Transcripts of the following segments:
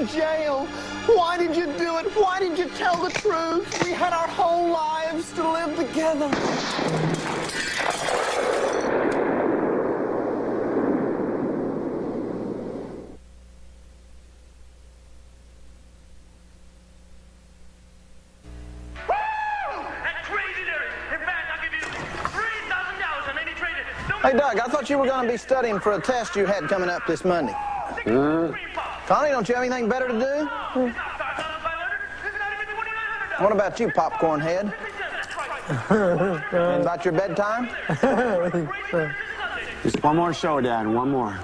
in jail. Why did you do it? Why did you tell the truth? We had our whole lives to live together. Hey, Doug, I thought you were going to be studying for a test you had coming up this Monday. Connie, don't you have anything better to do? What about you, popcorn head? And about your bedtime? Just one more show, Dad, one more.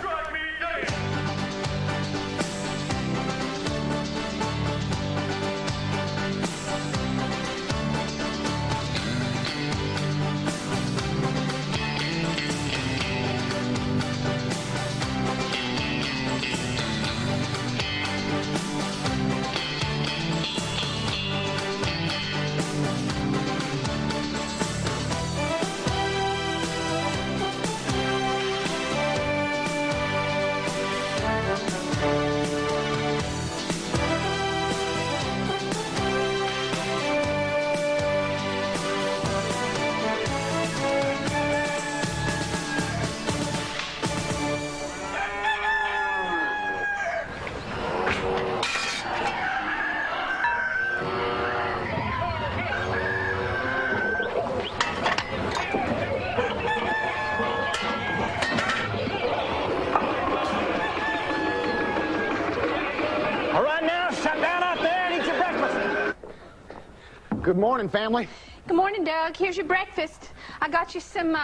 Good morning, family. Good morning, Doug. Here's your breakfast. I got you some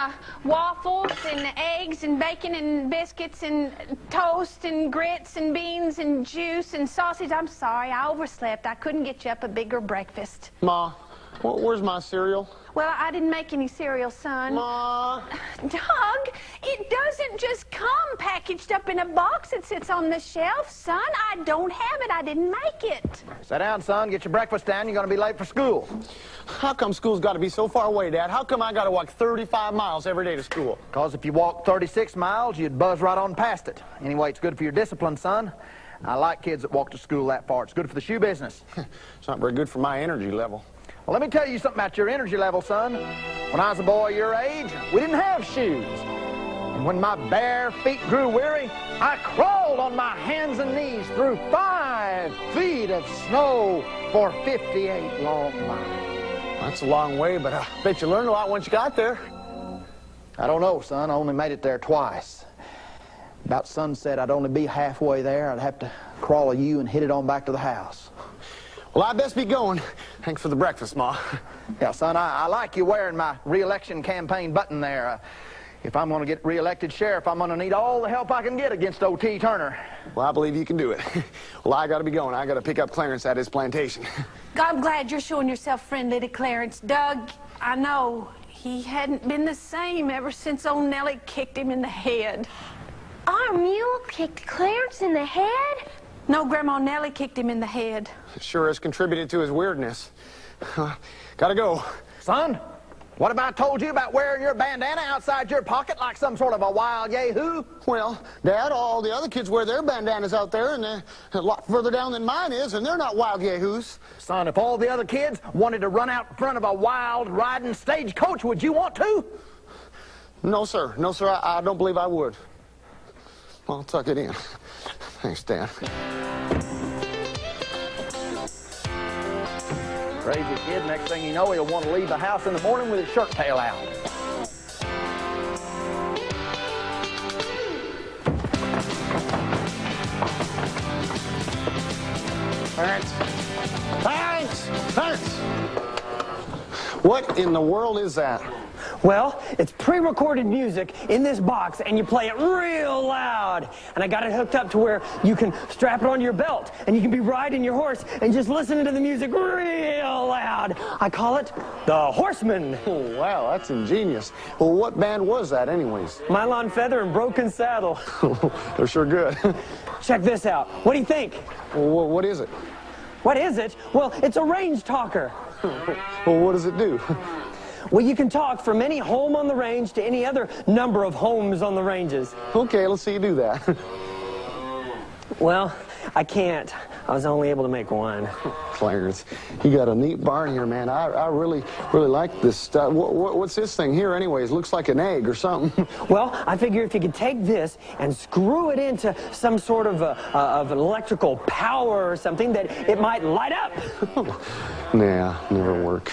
waffles and eggs and bacon and biscuits and toast and grits and beans and juice and sausage. I'm sorry, I overslept. I couldn't get you up a bigger breakfast. Ma, where's my cereal? Well, I didn't make any cereal, son. Ma. Doug, it doesn't just come packaged up in a box that sits on the shelf, son. I don't have it. I didn't make it. Sit down, son. Get your breakfast down. You're going to be late for school. How come school's got to be so far away, Dad? How come I got to walk 35 miles every day to school? Because if you walk 36 miles, you'd buzz right on past it. Anyway, it's good for your discipline, son. I like kids that walk to school that far. It's good for the shoe business. It's not very good for my energy level. Well, let me tell you something about your energy level, son. When I was a boy your age, we didn't have shoes. And when my bare feet grew weary, I crawled on my hands and knees through 5 feet of snow for 58 long miles. That's a long way, but I bet you learned a lot once you got there. I don't know, son. I only made it there twice. About sunset, I'd only be halfway there. I'd have to crawl a U and hit it on back to the house. Well, I best be going. Thanks for the breakfast, Ma. Yeah, son, I like you wearing my re-election campaign button there. If I'm going to get re-elected sheriff, I'm going to need all the help I can get against O.T. Turner. Well, I believe you can do it. Well, I got to be going. I got to pick up Clarence at his plantation. I'm glad you're showing yourself friendly to Clarence. Doug, I know he hadn't been the same ever since old Nellie kicked him in the head. Our mule kicked Clarence in the head? No, Grandma, Nellie kicked him in the head. It sure has contributed to his weirdness. Gotta go. Son, what have I told you about wearing your bandana outside your pocket like some sort of a wild yahoo? Well, Dad, all the other kids wear their bandanas out there, and they're a lot further down than mine is, and they're not wild yahoos. Son, if all the other kids wanted to run out in front of a wild riding stagecoach, would you want to? No, sir. No, sir, I don't believe I would. Well, tuck it in. Thanks, Dad. Crazy kid. Next thing you know, he'll want to leave the house in the morning with his shirt tail out. Clarence! Clarence! Clarence! What in the world is that? Well, it's pre-recorded music in this box, and you play it real loud. And I got it hooked up to where you can strap it onto your belt, and you can be riding your horse and just listening to the music real loud. I call it the Horseman. Oh, wow, that's ingenious. Well, what band was that anyways? Mylon Feather and Broken Saddle. They're sure good. Check this out. What do you think? Well, what is it? What is it? Well, it's a range talker. Well, what does it do? Well, you can talk from any home on the range to any other number of homes on the ranges. Okay, let's see you do that. Well, I can't. I was only able to make one. Clarence, you got a neat barn here, man. I really like this stuff. What's this thing here anyways? Looks like an egg or something. Well, I figure if you could take this and screw it into some sort of an electrical power or something, that it might light up. Nah, never work.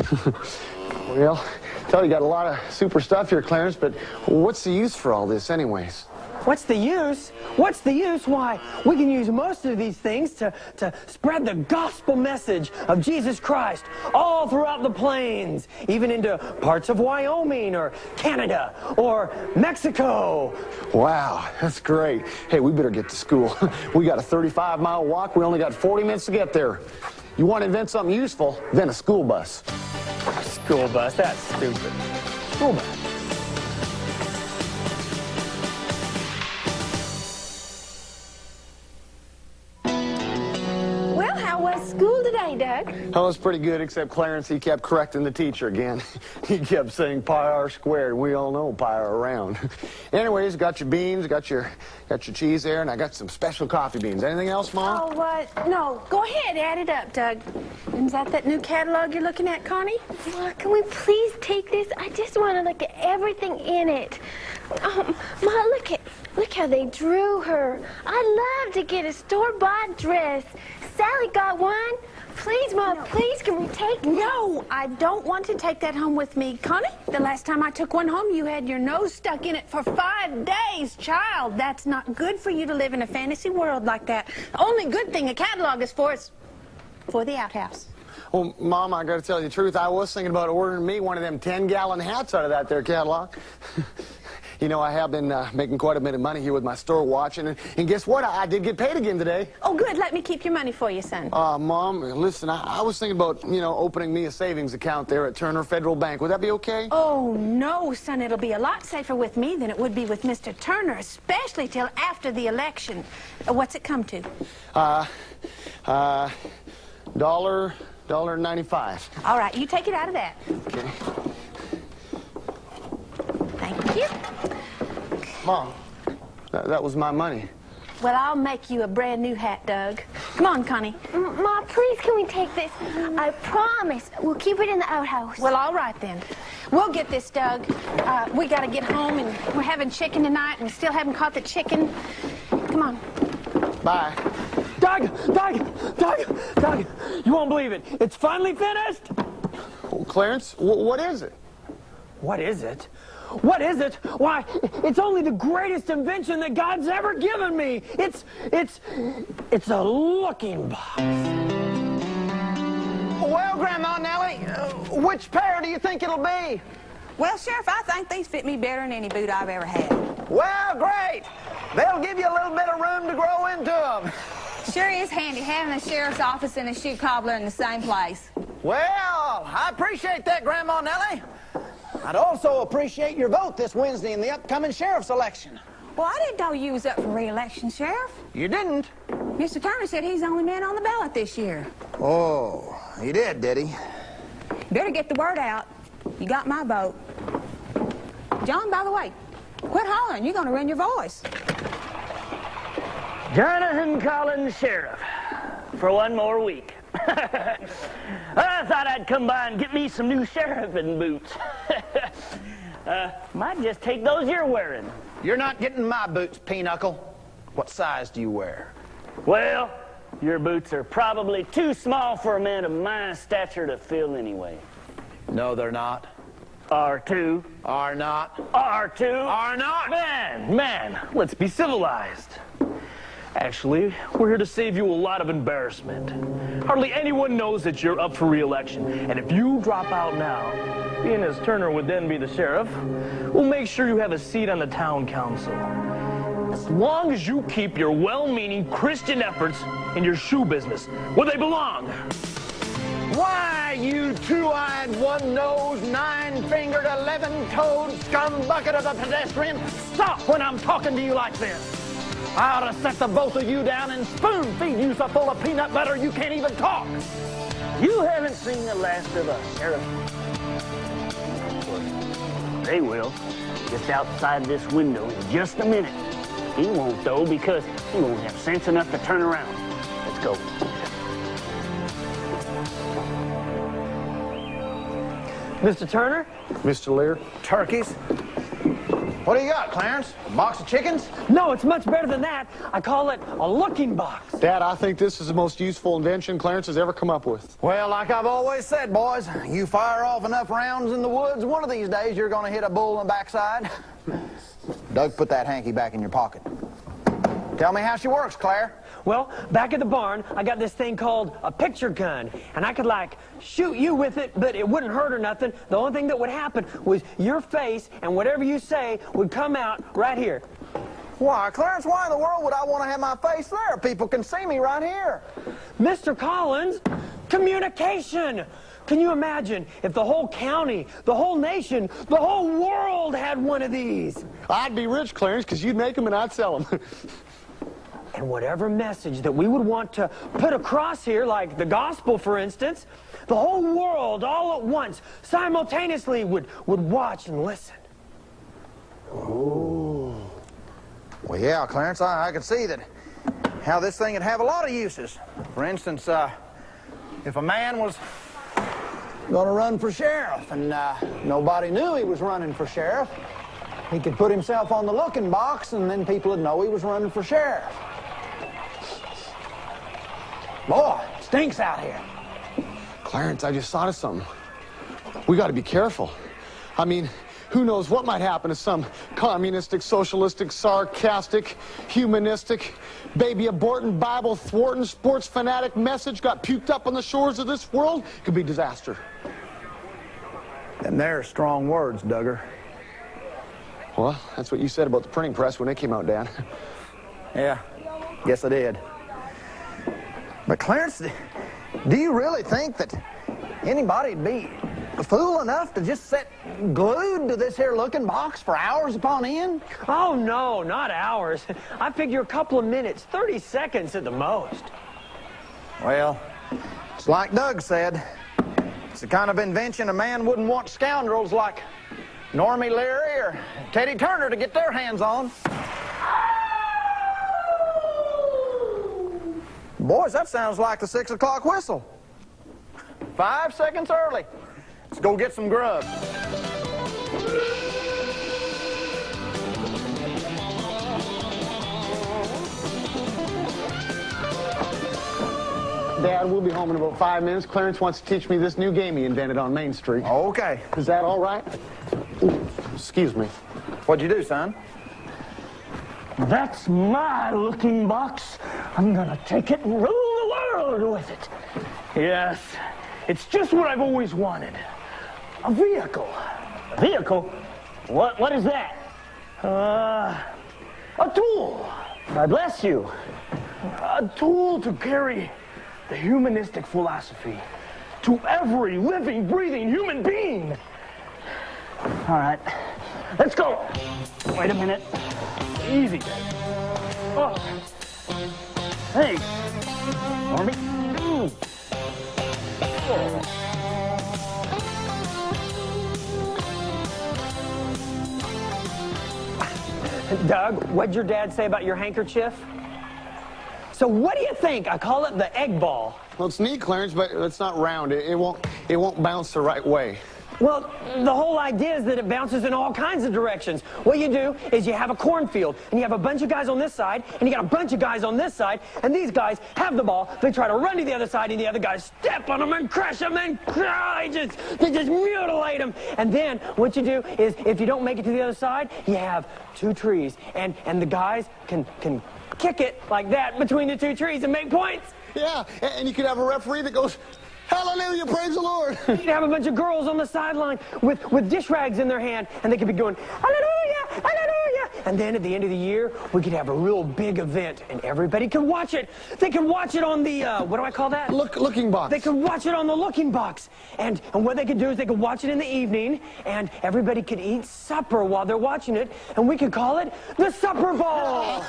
Well, tell you got a lot of super stuff here, Clarence, but what's the use for all this anyways? What's the use? What's the use? Why, we can use most of these things to spread the gospel message of Jesus Christ all throughout the plains, even into parts of Wyoming or Canada or Mexico. Wow, that's great. Hey, we better get to school. We got a 35-mile walk. We only got 40 minutes to get there. You want to invent something useful, invent a school bus. School bus, that's stupid. School bus. Well, how was school today, Doug? That was pretty good, except Clarence, he kept correcting the teacher again. He kept saying pi r squared. We all know pi r round. Anyways, got your beans, got your cheese there, and I got some special coffee beans. Anything else, Mom? Oh, no. Go ahead, add it up, Doug. Is that new catalog you're looking at, Connie? Ma, can we please take this? I just want to look at everything in it. Ma, look how they drew her. I'd love to get a store-bought dress. Sally got one. Please, Ma, please, can we take one? No, I don't want to take that home with me. Connie, the last time I took one home, you had your nose stuck in it for 5 days. Child, that's not good for you to live in a fantasy world like that. The only good thing a catalog is for the outhouse. Well, Mom, I got to tell you the truth. I was thinking about ordering me one of them 10-gallon hats out of that there catalog. You know, I have been making quite a bit of money here with my store watching, and guess what? I did get paid again today. Oh, good. Let me keep your money for you, son. Mom, listen, I was thinking about, opening me a savings account there at Turner Federal Bank. Would that be okay? Oh, no, son. It'll be a lot safer with me than it would be with Mr. Turner, especially till after the election. What's it come to? $1.95. All right, you take it out of that. Okay. Thank you. Mom, that was my money. Well, I'll make you a brand new hat, Doug. Come on, Connie. Ma, please, can we take this? I promise. We'll keep it in the outhouse. Well, all right, then. We'll get this, Doug. We got to get home, and we're having chicken tonight, and we still haven't caught the chicken. Come on. Bye. Doug! You won't believe it. It's finally finished! Oh, Clarence, what is it? What is it? What is it? Why, it's only the greatest invention that God's ever given me. It's a looking box. Well, Grandma Nellie, which pair do you think it'll be? Well, Sheriff, I think these fit me better than any boot I've ever had. Well, great. They'll give you a little bit of room to grow into them. Sure is handy having the sheriff's office and the shoe cobbler in the same place. Well, I appreciate that, Grandma Nellie. I'd also appreciate your vote this Wednesday in the upcoming sheriff's election. Well, I didn't know you was up for re-election, Sheriff. You didn't? Mr. Turner said he's the only man on the ballot this year. Oh, he did he? Better get the word out. You got my vote. John, by the way, quit hollering. You're going to ruin your voice. Jonathan Collins, Sheriff, for one more week. I thought I'd come by and get me some new sheriffing boots. Might just take those you're wearing. You're not getting my boots, Pinochle. What size do you wear? Well, your boots are probably too small for a man of my stature to fill anyway. No, they're not. R2. Are not. R2. Are not. Man, let's be civilized. Actually, we're here to save you a lot of embarrassment. Hardly anyone knows that you're up for re-election, and if you drop out now, being as Turner would then be the sheriff, we'll make sure you have a seat on the town council. As long as you keep your well-meaning Christian efforts in your shoe business where they belong. Why, you two-eyed, one-nosed, nine-fingered, 11-toed scumbucket of a pedestrian, stop when I'm talking to you like this. I ought to set the both of you down and spoon-feed you so full of peanut butter you can't even talk. You haven't seen the last of us, Sheriff. They will. Just outside this window in just a minute. He won't, though, because he won't have sense enough to turn around. Let's go. Mr. Turner? Mr. Lear? Turkeys. What do you got, Clarence? A box of chickens? No, it's much better than that. I call it a looking box. Dad, I think this is the most useful invention Clarence has ever come up with. Well, like I've always said, boys, you fire off enough rounds in the woods, one of these days you're going to hit a bull in the backside. Doug, put that hanky back in your pocket. Tell me how she works, Claire. Well, back at the barn, I got this thing called a picture gun, and I could, like, shoot you with it, but it wouldn't hurt or nothing. The only thing that would happen was your face and whatever you say would come out right here. Why, Clarence, why in the world would I want to have my face there? People can see me right here. Mr. Collins, communication! Can you imagine if the whole county, the whole nation, the whole world had one of these? I'd be rich, Clarence, because you'd make them and I'd sell them. And whatever message that we would want to put across here, like the gospel, for instance, the whole world, all at once, simultaneously would watch and listen. Ooh. Well, yeah, Clarence, I could see that how this thing would have a lot of uses. For instance, if a man was going to run for sheriff and nobody knew he was running for sheriff, he could put himself on the looking box and then people would know he was running for sheriff. Boy, it stinks out here. Clarence, I just thought of something. We got to be careful. I mean, who knows what might happen if some communistic, socialistic, sarcastic, humanistic, baby aborting, Bible thwarting, sports fanatic message got puked up on the shores of this world? It could be disaster. And they're strong words, Duggar. Well, that's what you said about the printing press when it came out, Dan. Yeah, guess I did. But Clarence, do you really think that anybody'd be fool enough to just sit glued to this here looking box for hours upon end? Oh, no, not hours. I figure a couple of minutes, 30 seconds at the most. Well, it's like Doug said. It's the kind of invention a man wouldn't want scoundrels like Normie Leary or Teddy Turner to get their hands on. Boys, that sounds like the 6 o'clock whistle. 5 seconds early. Let's go get some grub. Dad, we'll be home in about 5 minutes. Clarence wants to teach me this new game he invented on Main Street. Okay. Is that all right? Ooh, excuse me. What'd you do, son? That's my looking box. I'm gonna take it and rule the world with it. Yes, it's just what I've always wanted. A vehicle. A vehicle? What is that? A tool. God bless you. A tool to carry the humanistic philosophy to every living, breathing human being. All right, let's go. Wait a minute. Easy. Oh. Hey. Normie. Oh. Doug, what'd your dad say about your handkerchief? So what do you think? I call it the egg ball. Well, it's neat, Clarence, but it's not round. It won't bounce the right way. Well, the whole idea is that it bounces in all kinds of directions. What you do is you have a cornfield, and you have a bunch of guys on this side, and you got a bunch of guys on this side, and these guys have the ball. They try to run to the other side, and the other guys step on them and crush them, and they just mutilate them. And then what you do is, if you don't make it to the other side, you have 2 trees, and the guys can kick it like that between the 2 trees and make points. Yeah, and you could have a referee that goes, "Hallelujah, praise the Lord." You'd have a bunch of girls on the sideline with dish rags in their hand, and they could be going, "Hallelujah, hallelujah." And then at the end of the year, we could have a real big event, and everybody could watch it. They could watch it on the, what do I call that? Looking box. They could watch it on the looking box. And what they could do is they could watch it in the evening, and everybody could eat supper while they're watching it, and we could call it the Supper Ball.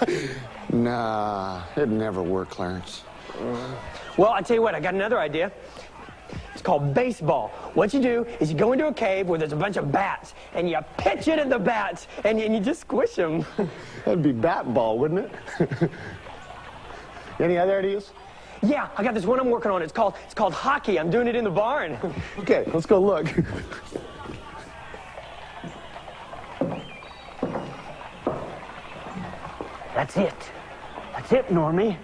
Nah, it'd never work, Clarence. Well, I tell you what, I got another idea. It's called baseball. What you do is you go into a cave where there's a bunch of bats, and you pitch it at the bats, and you just squish them. That'd be bat ball, wouldn't it? Any other ideas? Yeah, I got this one I'm working on. It's called hockey. I'm doing it in the barn. Okay, let's go look. That's it. That's it, Normie.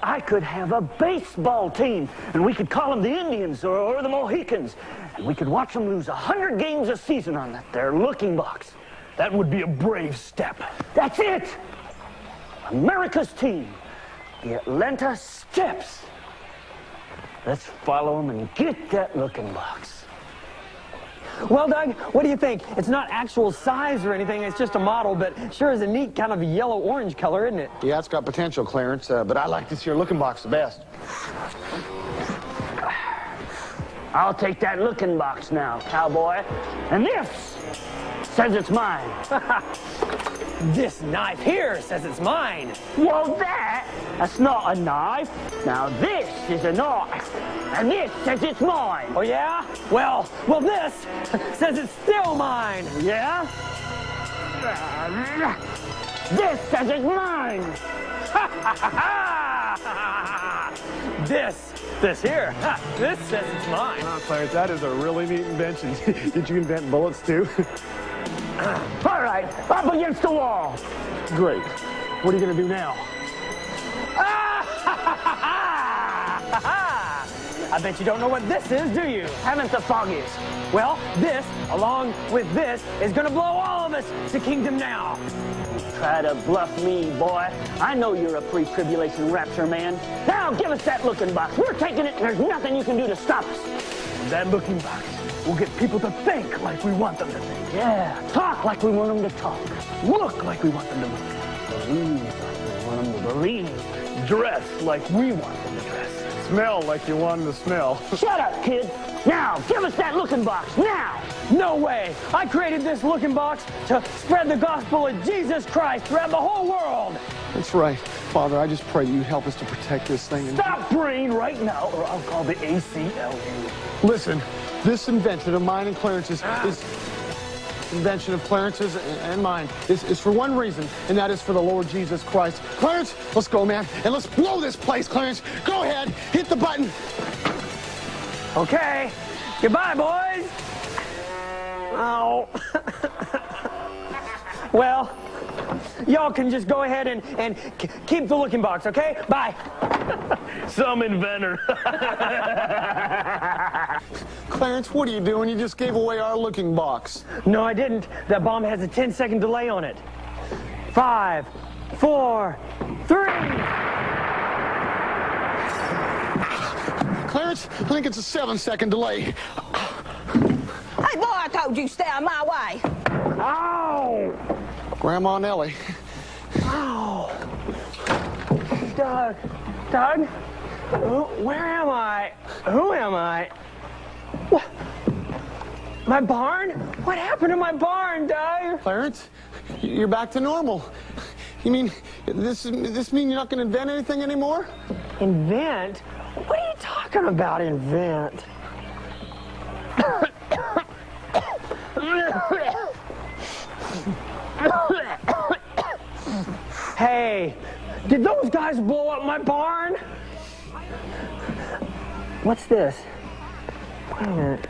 I could have a baseball team, and we could call them the Indians or the Mohicans, and we could watch them lose 100 games a season on that there looking box. That would be a brave step. That's it! America's team, the Atlanta Steps. Let's follow them and get that looking box. Well, Doug, what do you think? It's not actual size or anything. It's just a model, but sure is a neat kind of yellow-orange color, isn't it? Yeah, it's got potential, Clarence, but I like this here looking box the best. I'll take that looking box now, cowboy. And this says it's mine. This knife here says it's mine. Well, that's not a knife. Now, this is a knife. And this says it's mine. Oh, yeah? Well, this says it's still mine. Yeah? This says it's mine. This here, this says it's mine. Wow, Clarence, that is a really neat invention. Did you invent bullets, too? All right, up against the wall. Great. What are you going to do now? I bet you don't know what this is, do you? Haven't the foggiest. Well, this, along with this, is gonna blow all of us to kingdom now. Try to bluff me, boy. I know you're a pre-tribulation rapture man. Now give us that looking box. We're taking it, and there's nothing you can do to stop us. That looking box will get people to think like we want them to think. Yeah, talk like we want them to talk. Look like we want them to look. Believe like we want them to believe. Dress like we want them to dress. Smell like you want them to smell. Shut up, kid. Now, give us that looking box, now! No way! I created this looking box to spread the gospel of Jesus Christ throughout the whole world! That's right. Father, I just pray you help us to protect this thing. Stop praying right now, or I'll call the ACLU. Listen, this invention of mine and Clarence's invention of Clarence's and mine is for one reason, and that is for the Lord Jesus Christ. Clarence, let's go, man, and let's blow this place, Clarence. Go ahead, hit the button. Okay, goodbye, boys. Oh. Well, y'all can just go ahead and keep the looking box, okay? Bye. Some inventor. Clarence, what are you doing? You just gave away our looking box. No, I didn't. That bomb has a 10-second delay on it. 5, 4, 3. Clarence, I think it's a 7-second delay. Hey, boy, I told you stay out of my way. Ow! Grandma Nellie. Ow! Doug? Where am I? Who am I? What? My barn? What happened to my barn, Doug? Clarence, you're back to normal. You mean, this mean you're not going to invent anything anymore? Invent? What are you talking about, invent? Hey, did those guys blow up my barn? What's this? Wait a minute.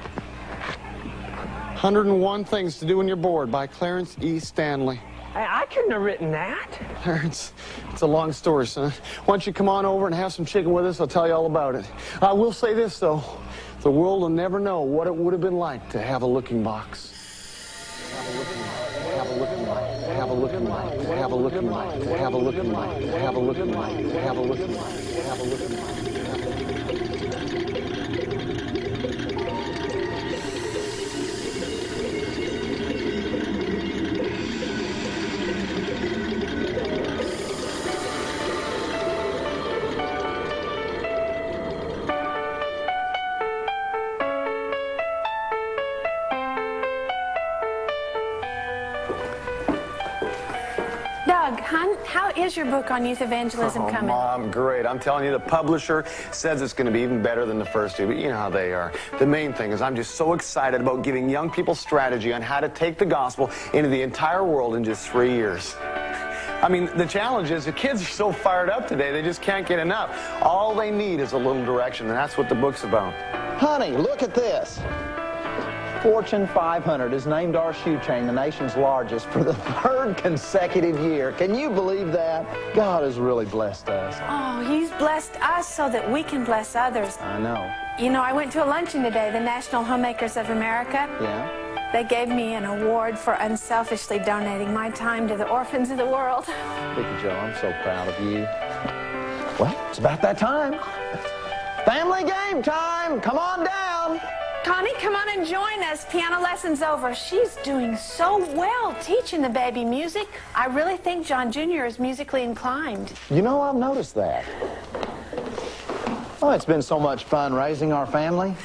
101 Things to Do When You're Bored by Clarence E. Stanley. I couldn't have written that. Clarence, it's a long story, son. Why don't you come on over and have some chicken with us? I'll tell you all about it. I will say this, though. The world will never know what it would have been like to have a looking box. Have a looking light. Have a looking light. Have a looking light. Have a looking light. Have a looking light. Have a looking light. Have a looking light. Doug, hon, how is your book on youth evangelism coming? Mom, great. I'm telling you, the publisher says it's going to be even better than the first two, but you know how they are. The main thing is I'm just so excited about giving young people strategy on how to take the gospel into the entire world in just 3 years. I mean, the challenge is the kids are so fired up today, they just can't get enough. All they need is a little direction, and that's what the book's about. Honey, look at this. Fortune 500 has named our shoe chain the nation's largest for the 3rd consecutive year. Can you believe that? God has really blessed us. Oh, he's blessed us so that we can bless others. I know. You know, I went to a luncheon today, the National Homemakers of America. Yeah? They gave me an award for unselfishly donating my time to the orphans of the world. Vicky Joe, I'm so proud of you. Well, it's about that time. Family game time. Come on down. Connie, come on and join us. Piano lesson's over. She's doing so well teaching the baby music. I really think John Jr. is musically inclined. You know, I've noticed that. Oh, it's been so much fun raising our family.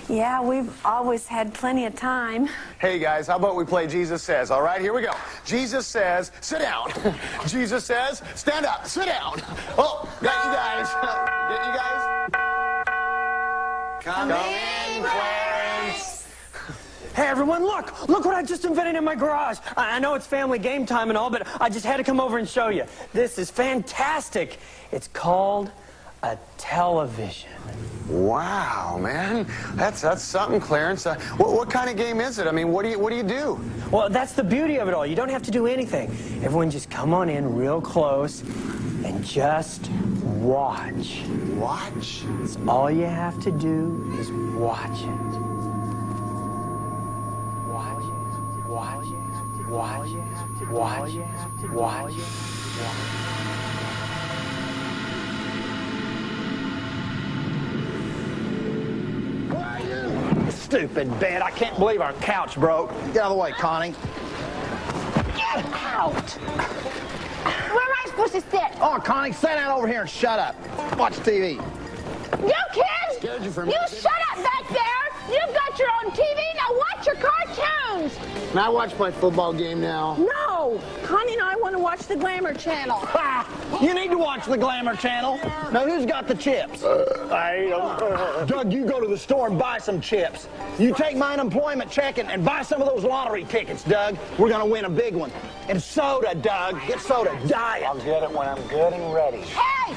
Yeah, we've always had plenty of time. Hey, guys, how about we play Jesus Says? All right, here we go. Jesus says, sit down. Jesus says, stand up, sit down. Oh, got you guys. Get you guys? Come in, Clarence. Hey everyone, look what I just invented in my garage. I know it's family game time and all, but I just had to come over and show you. This is fantastic. It's called a television. Wow, man. That's something, Clarence. What kind of game is it? I mean, what do you do? Well, that's the beauty of it all. You don't have to do anything. Everyone just come on in real close and just watch. Watch? That's all you have to do is watch it. Watch it. Watch it. Watch it. Watch it. Watch it. Stupid bed. I can't believe our couch broke. Get out of the way, Connie. Get out! Where am I supposed to sit? Oh, Connie, sit down over here and shut up. Watch TV. You kids! Scared you for a You minute, shut up back there! You've got your own TV, now watch your cartoons! Can I watch my football game now? No! Connie and I want to watch the Glamour Channel. Ha! You need to watch the Glamour Channel. Now, who's got the chips? Doug, you go to the store and buy some chips. You take my unemployment check and buy some of those lottery tickets, Doug. We're going to win a big one. And soda, Doug. Get soda. Diet. I'll get it when I'm good and ready. Hey!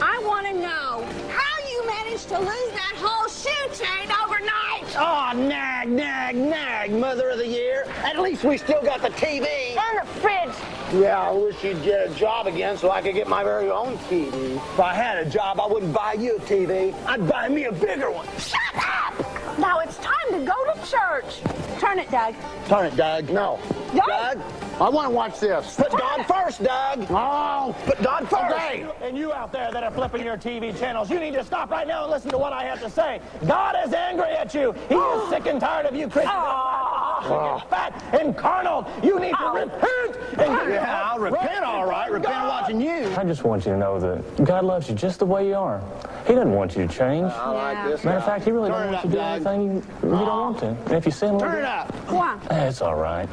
I want to know how you managed to lose that whole shoe chain overnight. Oh, nag, Mother of the Year. At least we still got the TV. And the fridge. Yeah, I wish you'd get a job again so I could get my very own TV. If I had a job, I wouldn't buy you a TV. I'd buy me a bigger one. Shut up! Now it's time to go to church. Turn it, Doug. Turn it, Doug. No. Doug, I want to watch this. put God first, Doug. Oh, Put God first. Okay, and you out there that are flipping your TV channels, you need to stop right now and listen to what I have to say. God is angry at you. He is sick and tired of you Christians. Get fat and carnal. You need to repent. And Yeah, I'll repent, all right. Repent of watching you. I just want you to know that God loves you just the way you are. He doesn't want you to change. I like this. Matter of fact, He really Turn doesn't it want you to up, do anything you don't want to. And if you sin a little Turn it bit, up. Why? it's all right.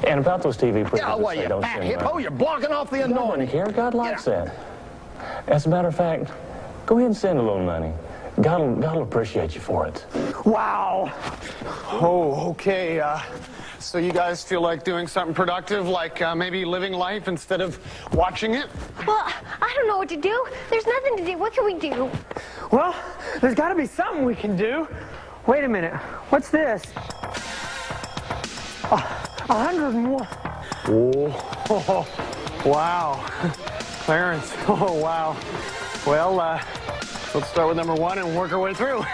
And about those TV Get out of the way, preachers that say you don't fat sin hippo. right. You're blocking off the God doesn't anointing. care. God likes that. As a matter of fact, go ahead and send a little money. God will appreciate you for it. Wow. Oh, okay. So you guys feel like doing something productive, like maybe living life instead of watching it? Well, I don't know what to do. There's nothing to do. What can we do? Well, there's got to be something we can do. Wait a minute. What's this? 101. Oh, wow. Clarence, oh, wow. Well, let's start with number 1 and work our way through.